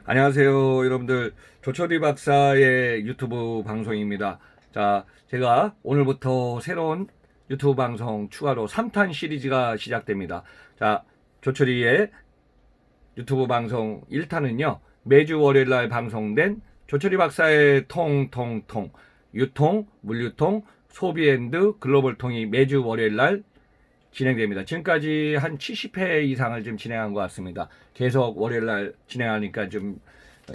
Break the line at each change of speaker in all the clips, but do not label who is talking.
안녕하세요, 여러분들. 조철이 박사의 유튜브 방송입니다. 자, 제가 오늘부터 새로운 유튜브 방송 추가로 3탄 시리즈가 시작됩니다. 자, 조철이의 유튜브 방송 1탄은요, 매주 월요일 날 방송된 조철이 박사의 통통통, 유통, 물류통, 소비앤드 글로벌 통이 매주 월요일 날 진행됩니다. 지금까지 한 70회 이상을 좀 진행한 것 같습니다. 계속 월요일 날 진행하니까 좀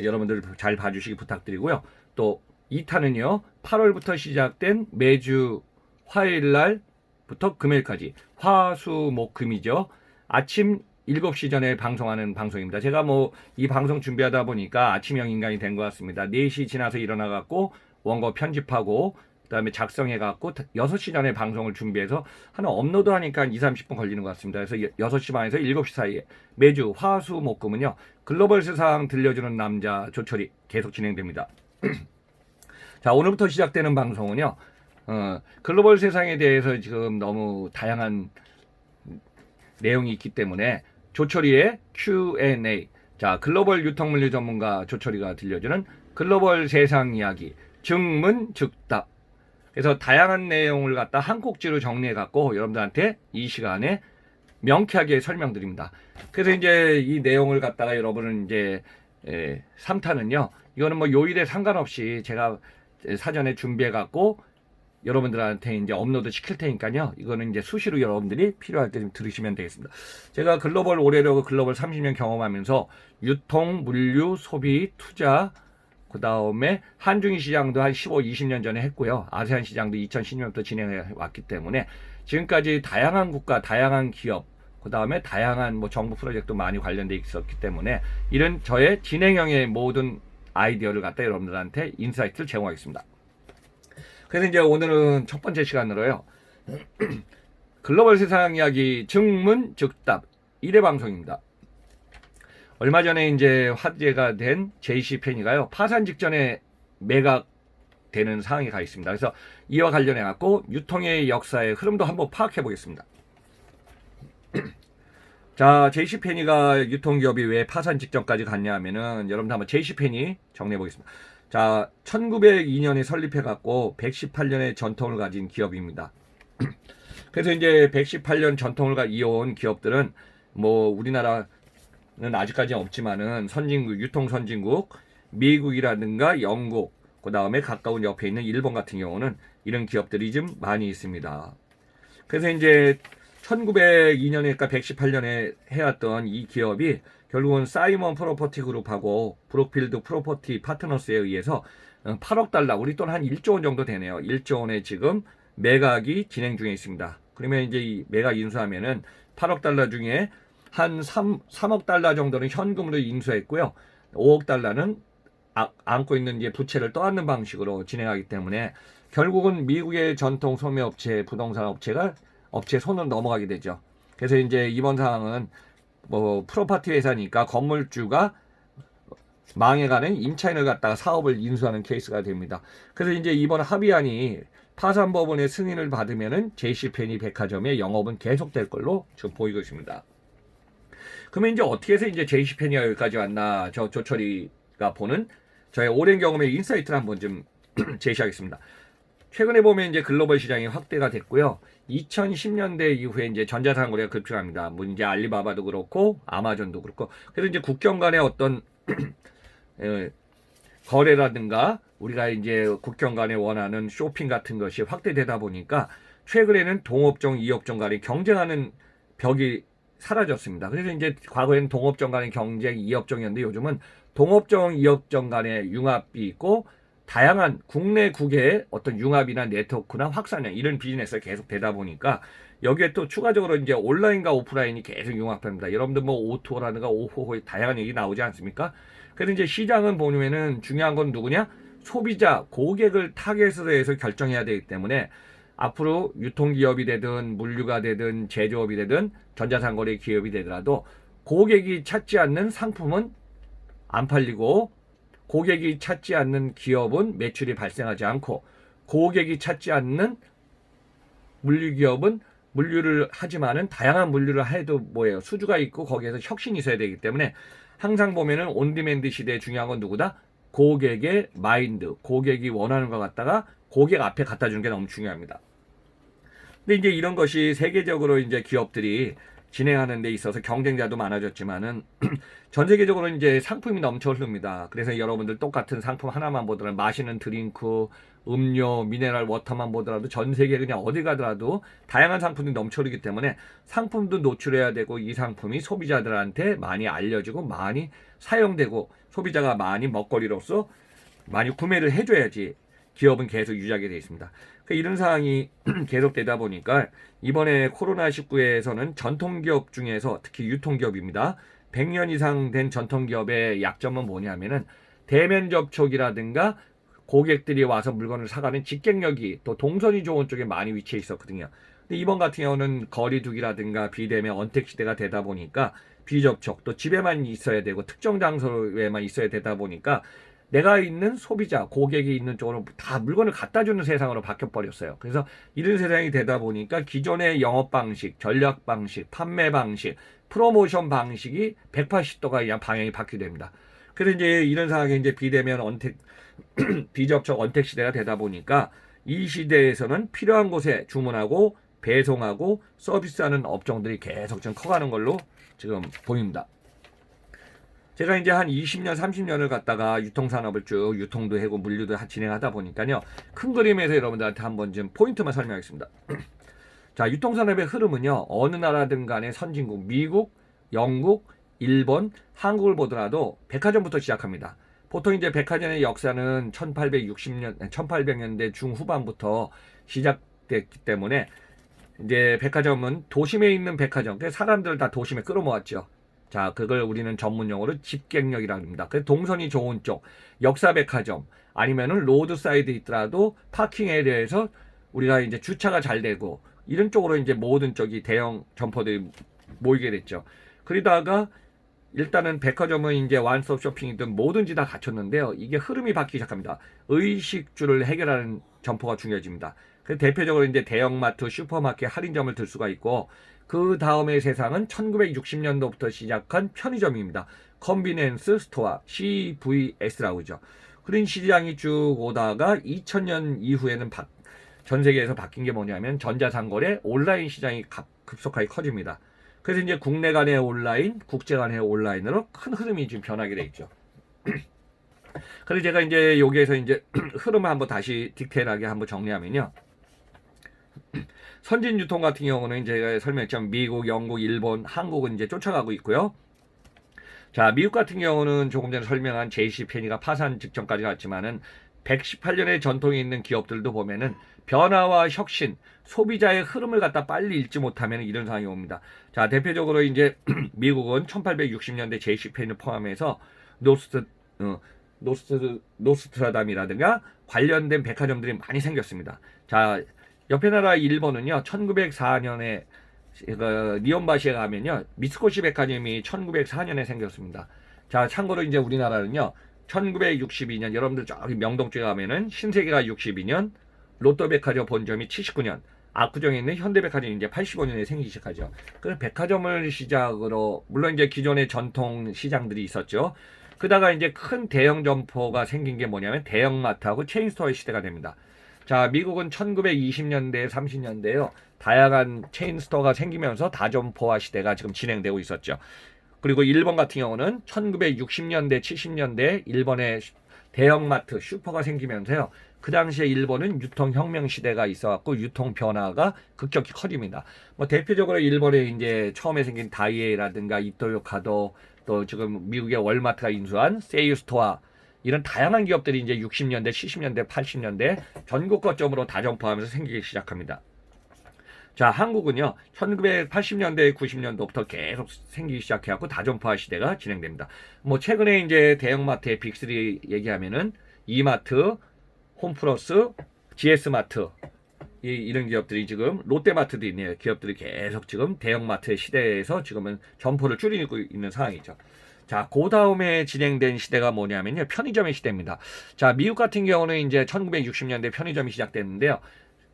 여러분들 잘 봐주시기 부탁드리고요. 또 2탄은요, 8월부터 시작된 매주 화요일 날부터 금요일까지 화수목금이죠. 아침 7시 전에 방송하는 방송입니다. 제가 뭐 이 방송 준비하다 보니까 아침형 인간이 된 것 같습니다. 4시 지나서 일어나갖고 원고 편집하고 그다음에 작성해갖고 6시 전에 방송을 준비해서 하나 업로드 하니까 2, 30분 걸리는 것 같습니다. 그래서 6시 반에서 7시 사이에 매주 화수목금은요, 글로벌 세상 들려주는 남자 조철이 계속 진행됩니다. 자, 오늘부터 시작되는 방송은요, 글로벌 세상에 대해서 지금 너무 다양한 내용이 있기 때문에 조철이의 Q&A, 자, 글로벌 유통물류 전문가 조철이가 들려주는 글로벌 세상 이야기, 증문즉답. 그래서 다양한 내용을 갖다 한 꼭지로 정리해 갖고 여러분들한테 이 시간에 명쾌하게 설명드립니다. 그래서 이제 이 내용을 갖다가 여러분은 이제 3탄은요, 이거는 뭐 요일에 상관없이 제가 사전에 준비해 갖고 여러분들한테 이제 업로드 시킬 테니까요. 이거는 이제 수시로 여러분들이 필요할 때 좀 들으시면 되겠습니다. 제가 글로벌 오래려고 글로벌 30년 경험하면서 유통, 물류, 소비, 투자, 그 다음에 한중일 시장도 한 15, 20년 전에 했고요. 아세안 시장도 2010년부터 진행해 왔기 때문에 지금까지 다양한 국가, 다양한 기업, 그 다음에 다양한 뭐 정부 프로젝트 많이 관련돼 있었기 때문에 이런 저의 진행형의 모든 아이디어를 갖다 여러분들한테 인사이트를 제공하겠습니다. 그래서 이제 오늘은 첫 번째 시간으로요, 글로벌 세상 이야기 증문즉답 1회 방송입니다. 얼마 전에 이제 화제가 된 JCPenney가요, 파산 직전에 매각되는 상황에 가 있습니다. 그래서 이와 관련해 갖고 유통의 역사의 흐름도 한번 파악해 보겠습니다. 자, JCPenney가 유통기업이 왜 파산 직전까지 갔냐 하면은 여러분들 한번 JCPenney 정리해 보겠습니다. 자, 1902년에 설립해 갖고 118년의 전통을 가진 기업입니다. 그래서 이제 118년 전통을 이어온 기업들은 뭐 우리나라는 아직까지는 없지만은 선진국, 유통 선진국, 미국이라든가 영국, 그 다음에 가까운 옆에 있는 일본 같은 경우는 이런 기업들이 좀 많이 있습니다. 그래서 이제 1902년에, 그러니까 118년에 해왔던 이 기업이 결국은 사이먼 프로퍼티 그룹하고 브룩필드 프로퍼티 파트너스에 의해서 8억 달러, 우리 돈 한 1조 원 정도 되네요. 1조 원에 지금 매각이 진행 중에 있습니다. 그러면 이제 이 매각 인수하면은 8억 달러 중에 한 3억 달러 정도는 현금으로 인수했고요. 5억 달러는 안고 있는 이제 부채를 떠안는 방식으로 진행하기 때문에 결국은 미국의 전통 소매업체, 부동산 업체 손으로 넘어가게 되죠. 그래서 이제 이번 상황은 뭐 프로퍼티 회사니까 건물주가 망해가는 임차인을 갖다가 사업을 인수하는 케이스가 됩니다. 그래서 이제 이번 합의안이 파산법원의 승인을 받으면은 JCPenney 백화점의 영업은 계속될 걸로 지금 보이고 있습니다. 그러면 이제 어떻게 해서 이제 JCPenney가 여기까지 왔나, 저 조철이가 보는 저의 오랜 경험의 인사이트를 한번 좀 제시하겠습니다. 최근에 보면 이제 글로벌 시장이 확대가 됐고요. 2010년대 이후에 이제 전자상 거래가 급증합니다. 뭐 이제 알리바바도 그렇고 아마존도 그렇고. 그래서 이제 국경 간의 어떤 거래라든가 우리가 이제 국경 간에 원하는 쇼핑 같은 것이 확대되다 보니까 최근에는 동업종, 이업종 간의 경쟁하는 벽이 사라졌습니다. 그래서 이제 과거에는 동업종 간의 경쟁, 이업종이었는데 요즘은 동업종, 이업종 간의 융합이 있고 다양한 국내 국외의 어떤 융합이나 네트워크나 확산형 이런 비즈니스가 계속 되다 보니까 여기에 또 추가적으로 이제 온라인과 오프라인이 계속 융합합니다. 여러분들 뭐 오토라든가 오호호 다양한 얘기 나오지 않습니까? 그래서 이제 시장은 보면은 중요한 건 누구냐? 소비자, 고객을 타겟으로 해서 결정해야 되기 때문에 앞으로 유통기업이 되든 물류가 되든 제조업이 되든 전자상거래 기업이 되더라도 고객이 찾지 않는 상품은 안 팔리고 고객이 찾지 않는 기업은 매출이 발생하지 않고 고객이 찾지 않는 물류기업은 물류를 하지만은 다양한 물류를 해도 뭐예요? 수주가 있고 거기에서 혁신이 있어야 되기 때문에 항상 보면은 온디맨드 시대에 중요한 건 누구다? 고객의 마인드, 고객이 원하는 걸 갖다가 고객 앞에 갖다 주는 게 너무 중요합니다. 근데 이제 이런 것이 세계적으로 이제 기업들이 진행하는 데 있어서 경쟁자도 많아졌지만은 전 세계적으로 이제 상품이 넘쳐 흐릅니다. 그래서 여러분들 똑같은 상품 하나만 보더라도 마시는 드링크, 음료, 미네랄 워터만 보더라도 전 세계 그냥 어디 가더라도 다양한 상품이 넘쳐 흐르기 때문에 상품도 노출해야 되고 이 상품이 소비자들한테 많이 알려지고 많이 사용되고 소비자가 많이 먹거리로서 많이 구매를 해줘야지 기업은 계속 유지하게 되어 있습니다. 이런 상황이 계속되다 보니까 이번에 코로나19에서는 전통기업 중에서 특히 유통기업입니다. 100년 이상 된 전통기업의 약점은 뭐냐면은 대면 접촉이라든가 고객들이 와서 물건을 사가는 직갱력이 또 동선이 좋은 쪽에 많이 위치해 있었거든요. 근데 이번 같은 경우는 거리두기라든가 비대면 언택 시대가 되다 보니까 비접촉 또 집에만 있어야 되고 특정 장소에만 있어야 되다 보니까 내가 있는 소비자, 고객이 있는 쪽으로 다 물건을 갖다 주는 세상으로 바뀌어 버렸어요. 그래서 이런 세상이 되다 보니까 기존의 영업 방식, 전략 방식, 판매 방식, 프로모션 방식이 180도가 그냥 방향이 바뀌게 됩니다. 그래서 이제 이런 상황에 이제 비대면 언택, 비접촉 언택 시대가 되다 보니까 이 시대에서는 필요한 곳에 주문하고 배송하고 서비스하는 업종들이 계속 좀 커가는 걸로 지금 보입니다. 제가 이제 한 20년, 30년을 갖다가 유통산업을 쭉 유통도 하고 물류도 진행하다 보니까요. 큰 그림에서 여러분들한테 한번 좀 포인트만 설명하겠습니다. 자, 유통산업의 흐름은요. 어느 나라든 간에 선진국, 미국, 영국, 일본, 한국을 보더라도 백화점부터 시작합니다. 보통 이제 백화점의 역사는 1800년대 중후반부터 시작됐기 때문에 이제 백화점은 도심에 있는 백화점, 사람들을 다 도심에 끌어모았죠. 자, 그걸 우리는 전문 용어로 집객력이라고 합니다. 그 동선이 좋은 쪽, 역사 백화점, 아니면은 로드사이드 있더라도 파킹 에리어에서 우리가 이제 주차가 잘 되고, 이런 쪽으로 이제 모든 쪽이 대형 점포들이 모이게 됐죠. 그러다가 일단은 백화점은 이제 완스톱 쇼핑이든 뭐든지 다 갖췄는데요. 이게 흐름이 바뀌기 시작합니다. 의식주를 해결하는 점포가 중요해집니다. 그 대표적으로 이제 대형마트, 슈퍼마켓, 할인점을 들 수가 있고, 그 다음의 세상은 1960년도부터 시작한 편의점입니다. 컨비넨스 스토어, CVS라고 하죠. 그런 시장이 쭉 오다가 2000년 이후에는 전 세계에서 바뀐 게 뭐냐면 전자상거래 온라인 시장이 급속하게 커집니다. 그래서 이제 국내 간의 온라인, 국제 간의 온라인으로 큰 흐름이 지금 변하게 돼 있죠. 그래서 제가 이제 여기에서 이제 흐름을 한번 다시 디테일하게 한번 정리하면요. 선진 유통 같은 경우는 제가 설명했지만 미국, 영국, 일본, 한국은 이제 쫓아가고 있고요. 자, 미국 같은 경우는 조금 전에 설명한 JCPenney가 파산 직전까지 갔지만은 118년의 전통이 있는 기업들도 보면은 변화와 혁신, 소비자의 흐름을 갖다 빨리 읽지 못하면 이런 상황이 옵니다. 자, 대표적으로 이제 미국은 1860년대 JCPenney 포함해서 노스트라담이라든가 관련된 백화점들이 많이 생겼습니다. 자, 옆에 나라 일본은요, 1904년에 니온바시에 가면요, 미츠코시 백화점이 1904년에 생겼습니다. 자, 참고로 이제 우리나라는요, 1962년, 여러분들 저기 명동 쪽에 가면은 신세계가 62년, 롯데백화점 본점이 79년, 압구정에 있는 현대백화점이 이제 85년에 생기기 시작하죠. 그래서 백화점을 시작으로, 물론 이제 기존의 전통 시장들이 있었죠. 그다가 이제 큰 대형 점포가 생긴 게 뭐냐면 대형마트하고 체인스토어의 시대가 됩니다. 자, 미국은 1920년대, 30년대에요. 다양한 체인스토어가 생기면서 다점포화 시대가 지금 진행되고 있었죠. 그리고 일본 같은 경우는 1960년대, 70년대 일본의 대형마트, 슈퍼가 생기면서요. 그 당시에 일본은 유통혁명 시대가 있어갖고 유통 변화가 급격히 커집니다. 뭐 대표적으로 일본에 이제 처음에 생긴 다이에이라든가 이토요카도 또 지금 미국의 월마트가 인수한 세이유스토어 이런 다양한 기업들이 이제 60년대, 70년대, 80년대 전국 거점으로 다점포하면서 생기기 시작합니다. 자, 한국은요, 1980년대, 90년도부터 계속 생기기 시작해갖고 다점포화 시대가 진행됩니다. 뭐, 최근에 이제 대형마트의 빅3 얘기하면은 이마트, 홈플러스, GS마트, 이런 기업들이 지금, 롯데마트도 있네요. 기업들이 계속 지금 대형마트의 시대에서 지금은 점포를 줄이고 있는 상황이죠. 자, 그 다음에 진행된 시대가 뭐냐면요. 편의점의 시대입니다. 자, 미국 같은 경우는 이제 1960년대 편의점이 시작됐는데요.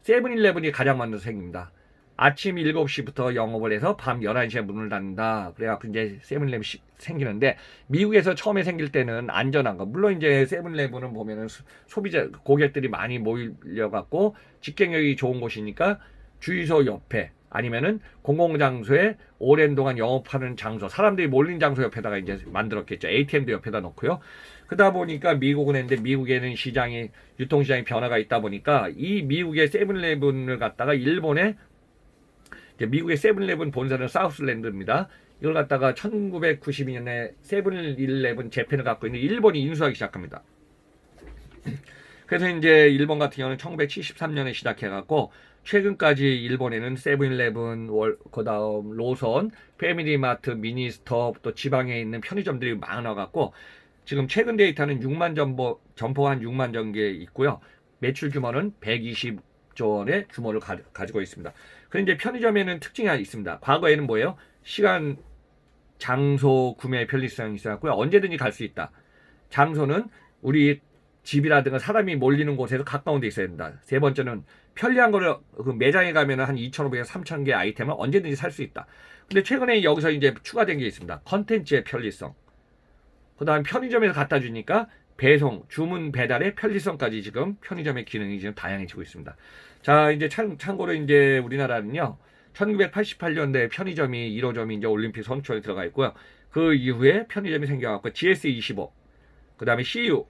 세븐일레븐이 가장 먼저 생깁니다. 아침 7시부터 영업을 해서 밤 11시에 문을 닫는다. 그래갖고 이제 세븐일레븐 생기는데, 미국에서 처음에 생길 때는 안전한 거. 물론 이제 세븐일레븐은 보면은 소비자, 고객들이 많이 모이려갖고 직경력이 좋은 곳이니까 주유소 옆에 아니면은 공공장소에 오랜 동안 영업하는 장소, 사람들이 몰린 장소 옆에다가 이제 만들었겠죠. ATM도 옆에다 놓고요. 그러다 보니까 미국은 했는데, 미국에는 시장이, 유통시장이 변화가 있다 보니까 이 미국의 세븐일레븐을 갖다가 일본에, 미국의 세븐일레븐 본사는 사우스랜드입니다. 이걸 갖다가 1992년에 세븐일레븐 재팬을 갖고 있는 일본이 인수하기 시작합니다. 그래서 이제 일본 같은 경우는 1973년에 시작해갖고 최근까지 일본에는 세븐일레븐, 그다음 로선, 패밀리마트, 미니스톱, 또 지방에 있는 편의점들이 많아갖고 지금 최근 데이터는 6만 점포가 한 6만 점개 있고요. 매출 규모는 120조 원의 규모를 가지고 있습니다. 그런데 이제 편의점에는 특징이 하나 있습니다. 과거에는 뭐예요? 시간, 장소, 구매 편리성이 있었고요. 언제든지 갈 수 있다. 장소는 우리 집이라든가 사람이 몰리는 곳에서 가까운 데 있어야 된다. 세 번째는 편리한 거를, 그 매장에 가면 한 2,500에서 3,000개 아이템을 언제든지 살 수 있다. 근데 최근에 여기서 이제 추가된 게 있습니다. 컨텐츠의 편리성. 그 다음 편의점에서 갖다 주니까 배송, 주문 배달의 편리성까지 지금 편의점의 기능이 지금 다양해지고 있습니다. 자, 이제 참고로 이제 우리나라는요, 1988년대 편의점이 1호점이 이제 올림픽 선수촌에 들어가 있고요. 그 이후에 편의점이 생겨갖고 GS25, 그 다음에 CU,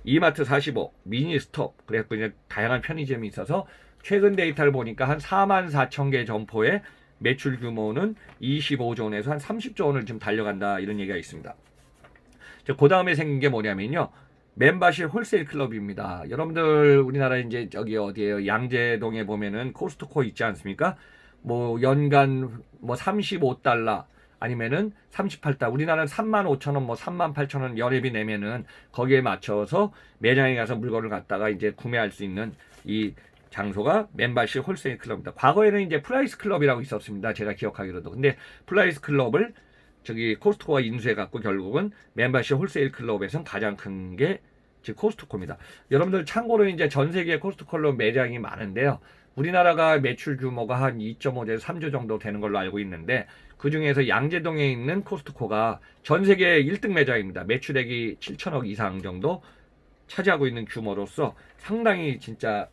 이마트 45, 미니스톱, 그래갖고 이제 다양한 편의점이 있어서 최근 데이터를 보니까 한 44,000개 점포의 매출 규모는 25조 원에서 한 30조 원을 지금 달려간다, 이런 얘기가 있습니다. 그 다음에 생긴 게 뭐냐면요, 멤버십 홀세일 클럽입니다. 여러분들 우리나라 이제 저기 어디에요? 양재동에 보면은 코스트코 있지 않습니까? 뭐 연간 뭐 35달러 아니면은 38달러. 우리나라는 35,000원, 뭐 38,000원 연회비 내면은 거기에 맞춰서 매장에 가서 물건을 갖다가 이제 구매할 수 있는 이 장소가 멤버십 홀세일 클럽입니다. 과거에는 이제 프라이스 클럽이라고 있었습니다. 제가 기억하기로도. 근데 프라이스 클럽을 저기 코스트코가 인수해갖고 결국은 멤버십 홀세일 클럽에서는 가장 큰 게 즉 코스트코입니다. 여러분들 참고로 이제 전 세계 코스트코로 매장이 많은데요. 우리나라가 매출 규모가 한 2.5에서 3조 정도 되는 걸로 알고 있는데, 그 중에서 양재동에 있는 코스트코가 전 세계 1등 매장입니다. 매출액이 7천억 이상 정도 차지하고 있는 규모로서 상당히 진짜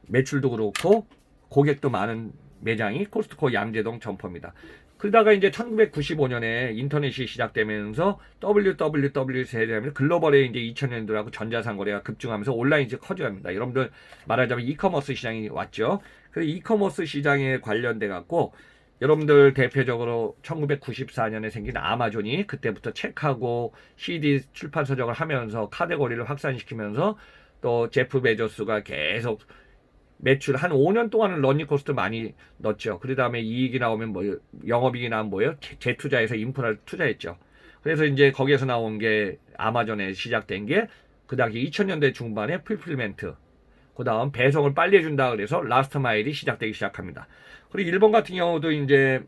매출도 그렇고 고객도 많은 매장이 코스트코 양재동 점포입니다. 그러다가 이제 1995년에 인터넷이 시작되면서 WWW 세대하면 글로벌에 이제 2000년도라고 전자상거래가 급증하면서 온라인이 커져갑니다. 여러분들 말하자면 이커머스 시장이 왔죠. 그래서 이커머스 시장에 관련돼 갖고 여러분들 대표적으로 1994년에 생긴 아마존이 그때부터 책하고 CD 출판 서적을 하면서 카테고리를 확산시키면서 또 제프 베조스가 계속 매출 한 5년 동안은 러닝코스트 많이 넣었죠. 그 다음에 이익이 나오면 뭐 영업이익이 나오면 뭐예요? 재투자해서 인프라를 투자했죠. 그래서 이제 거기에서 나온 게 아마존에 시작된 게 그 당시 2000년대 중반에 풀필멘트, 그 다음 배송을 빨리 해준다 그래서 라스트 마일이 시작되기 시작합니다. 그리고 일본 같은 경우도 이제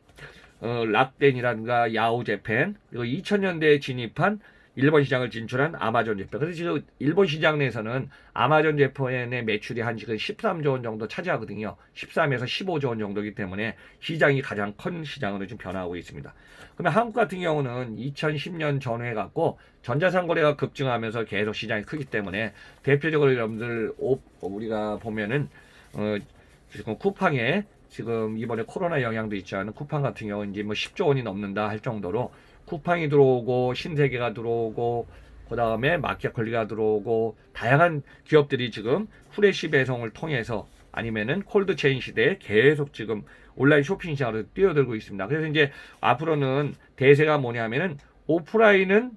락덴이라든가 야후 재팬, 그리고 2000년대에 진입한 일본 시장을 진출한 아마존 재팬. 그래서 지금 일본 시장 내에서는 아마존 재팬의 매출이 한 지금 13조 원 정도 차지하거든요. 13에서 15조 원 정도이기 때문에 시장이 가장 큰 시장으로 지금 변화하고 있습니다. 그러면 한국 같은 경우는 2010년 전후에 갖고 전자상거래가 급증하면서 계속 시장이 크기 때문에 대표적으로 여러분들 우리가 보면은 지금 쿠팡에 지금 이번에 코로나 영향도 있지 않은 쿠팡 같은 경우는 이제 뭐 10조 원이 넘는다 할 정도로 쿠팡이 들어오고 신세계가 들어오고 그 다음에 마켓컬리가 들어오고 다양한 기업들이 지금 후레쉬 배송을 통해서 아니면은 콜드체인 시대에 계속 지금 온라인 쇼핑 시장으로 뛰어들고 있습니다. 그래서 이제 앞으로는 대세가 뭐냐면은 오프라인은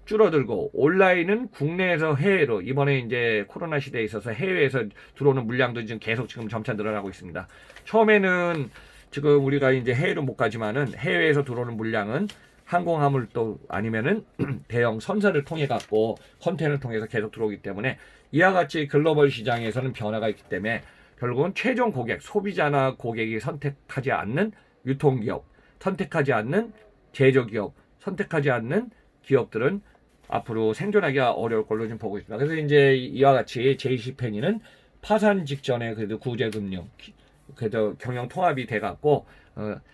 줄어들고 온라인은 국내에서 해외로, 이번에 이제 코로나 시대에 있어서 해외에서 들어오는 물량도 지금 계속 지금 점차 늘어나고 있습니다. 처음에는 지금 우리가 이제 해외로 못 가지만은 해외에서 들어오는 물량은 항공화물 또 아니면은 대형 선사를 통해 갖고 컨테이너를 통해서 계속 들어오기 때문에 이와 같이 글로벌 시장에서는 변화가 있기 때문에 결국은 최종 고객, 소비자나 고객이 선택하지 않는 유통기업, 선택하지 않는 제조기업, 선택하지 않는 기업들은 앞으로 생존하기가 어려울 걸로 지금 보고 있습니다. 그래서 이제 이와 같이 JC페니는 파산 직전에 그래도 구제금융, 그래서 경영 통합이 돼갖고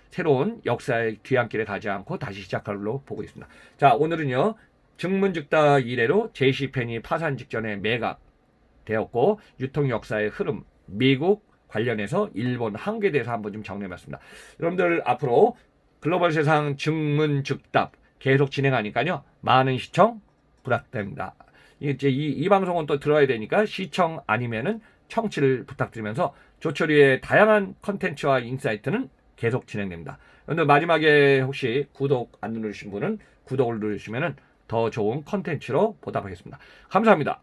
새로운 역사의 뒤안길에 가지 않고 다시 시작할 걸로 보고 있습니다. 자, 오늘은요 증문즉답 이래로 JCPenney 파산 직전에 매각되었고 유통 역사의 흐름, 미국 관련해서 일본 한국에 대해서 한번 좀 정리해봤습니다. 여러분들 앞으로 글로벌 세상 증문즉답 계속 진행하니까요 많은 시청 부탁드립니다. 이제 이 방송은 또 들어야 되니까 시청 아니면은 청취를 부탁드리면서 조철이의 다양한 컨텐츠와 인사이트는 계속 진행됩니다. 오늘 마지막에 혹시 구독 안 누르신 분은 구독을 누르시면은 더 좋은 컨텐츠로 보답하겠습니다. 감사합니다.